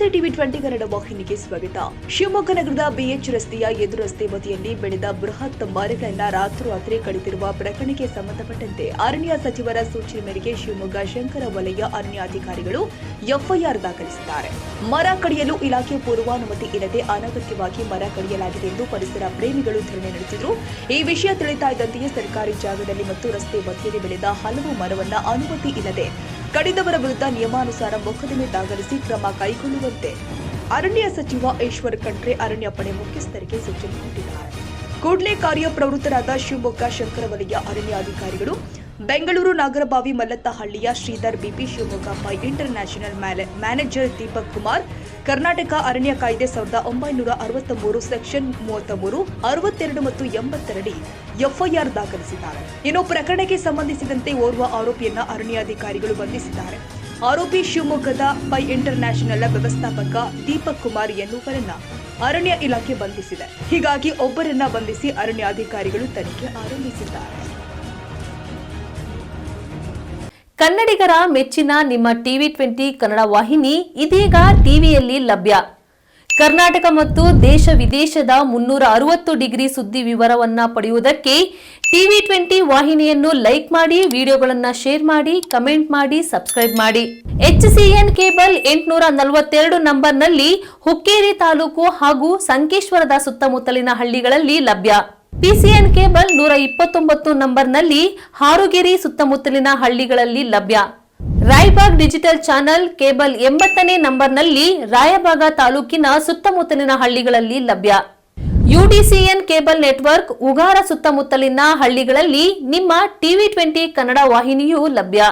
ನಮಸ್ತೆ ಟಿವಿ 20 ಕನ್ನಡ ವಾಹಿನಿಗೆ ಸ್ವಾಗತ. ಶಿವಮೊಗ್ಗ ನಗರದ ಬಿಎಚ್ ರಸ್ತೆಯ ಎದುರು ರಸ್ತೆ ಬದಿಯಲ್ಲಿ ಬೆಳೆದ ಬೃಹತ್ ಮರಗಳನ್ನು ರಾತ್ರೋರಾತ್ರಿ ಕಡಿದಿರುವ ಪ್ರಕರಣಕ್ಕೆ ಸಂಬಂಧಪಟ್ಟಂತೆ ಅರಣ್ಯ ಸಚಿವರ ಸೂಚನೆ ಮೇರೆಗೆ ಶಿವಮೊಗ್ಗ ಶಂಕರ ವಲಯ ಅರಣ್ಯಾಧಿಕಾರಿಗಳು ಎಫ್ಐಆರ್ ದಾಖಲಿಸಿದ್ದಾರೆ. ಮರ ಕಡಿಯಲು ಇಲಾಖೆ ಪೂರ್ವಾನುಮತಿ ಇಲ್ಲದೆ ಅನಗತ್ಯವಾಗಿ ಮರ ಕಡಿಯಲಾಗಿದೆ ಎಂದು ಪರಿಸರ ಪ್ರೇಮಿಗಳು ಧರಣಿ ನಡೆಸಿದರು. ಈ ವಿಷಯ ತಿಳಿತಾ ಇದ್ದಂತೆಯೇ ಸರ್ಕಾರಿ ಜಾಗದಲ್ಲಿ ಮತ್ತು ರಸ್ತೆ ಬದಿಯಲ್ಲಿ ಬೆಳೆದ ಹಲವು ಮರವನ್ನ ಅನುಮತಿ ಇಲ್ಲದೆ ಕಡಿದವರ ವಿರುದ್ಧ ನಿಯಮಾನುಸಾರ ಮೊಕದ್ದಮೆ ದಾಖಲಿಸಿ ಕ್ರಮ ಕೈಗೊಳ್ಳುವಂತೆ ಅರಣ್ಯ ಸಚಿವ ಈಶ್ವರ್ ಖಂಡ್ರೆ ಅರಣ್ಯ ಪಡೆ ಮುಖ್ಯಸ್ಥರಿಗೆ ಸೂಚನೆ ನೀಡಿದ್ದಾರೆ. ಕೂಡಲೇ ಕಾರ್ಯಪ್ರವೃತ್ತರಾದ ಶಿವಮೊಗ್ಗ ಶಂಕರ ವಲಯ ಅರಣ್ಯಾಧಿಕಾರಿಗಳು ಬೆಂಗಳೂರು ನಾಗರಬಾವಿ ಮಲ್ಲತ್ತಹಳ್ಳಿಯ Sridhar B P, Shivamogga Pai international manager Deepak Kumar, Karnataka ಅರಣ್ಯ ಕಾಯ್ದೆ 1963 ಸೆಕ್ಷನ್ 33, 62 ಮತ್ತು 82 ಎಫ್ಐಆರ್ ದಾಖಲಿಸಿದ್ದಾರೆ. ಇನ್ನು ಪ್ರಕರಣಕ್ಕೆ ಸಂಬಂಧಿಸಿದಂತೆ ಓರ್ವ ಆರೋಪಿಯನ್ನ ಅರಣ್ಯಾಧಿಕಾರಿಗಳು ಬಂಧಿಸಿದ್ದಾರೆ. ಆರೋಪಿ ಶಿವಮೊಗ್ಗದ ಪೈ ಇಂಟರ್ ನ್ಯಾಷನಲ್ ವ್ಯವಸ್ಥಾಪಕ ದೀಪಕ್ ಕುಮಾರ್ ಎನ್ನುವರನ್ನ ಅರಣ್ಯ ಇಲಾಖೆ ಬಂಧಿಸಿದೆ. ಹೀಗಾಗಿ ಒಬ್ಬರನ್ನ ಬಂಧಿಸಿ ಅರಣ್ಯಾಧಿಕಾರಿಗಳು ತನಿಖೆ ಆರಂಭಿಸಿದ್ದಾರೆ. ಕನ್ನಡಿಗರ ಮೆಚ್ಚಿನ ನಿಮ್ಮ ಟಿವಿ 20 ಕನ್ನಡ ವಾಹಿನಿ ಇದೀಗ ಟಿವಿಯಲ್ಲಿ ಲಭ್ಯ. ಕರ್ನಾಟಕ ಮತ್ತು ದೇಶ ವಿದೇಶದ 360 ಡಿಗ್ರಿ ಸುದ್ದಿ ವಿವರವನ್ನ ಪಡೆಯುವುದಕ್ಕೆ ಟಿವಿ 20 ವಾಹಿನಿಯನ್ನು ಲೈಕ್ ಮಾಡಿ, ವಿಡಿಯೋಗಳನ್ನು ಶೇರ್ ಮಾಡಿ, ಕಮೆಂಟ್ ಮಾಡಿ, ಸಬ್ಸ್ಕ್ರೈಬ್ ಮಾಡಿ. HCN ಕೇಬಲ್ 842 ನಂಬರ್ನಲ್ಲಿ ಹುಕ್ಕೇರಿ ತಾಲೂಕು ಹಾಗೂ ಸಂಕೇಶ್ವರದ ಸುತ್ತಮುತ್ತಲಿನ ಹಳ್ಳಿಗಳಲ್ಲಿ ಲಭ್ಯ. PCN ಕೇಬಲ್ 129 ನಂಬರ್ನಲ್ಲಿ ಹಾರುಗೆರೆ ಸುತ್ತಮುತ್ತಲಿನ ಹಳ್ಳಿಗಳಲ್ಲಿ ಲಭ್ಯ. ರಾಯಬಾಗ್ ಡಿಜಿಟಲ್ ಚಾನೆಲ್ ಕೇಬಲ್ 80ನೇ ನಂಬರ್ನಲ್ಲಿ ರಾಯಬಾಗ ತಾಲೂಕಿನ ಸುತ್ತಮುತ್ತಲಿನ ಹಳ್ಳಿಗಳಲ್ಲಿ ಲಭ್ಯ. UDCN ಕೇಬಲ್ ನೆಟ್ವರ್ಕ್ ಉಗಾರ ಸುತ್ತಮುತ್ತಲಿನ ಹಳ್ಳಿಗಳಲ್ಲಿ ನಿಮ್ಮ ಟಿವಿ 20 ಕನ್ನಡ ವಾಹಿನಿಯೂ ಲಭ್ಯ.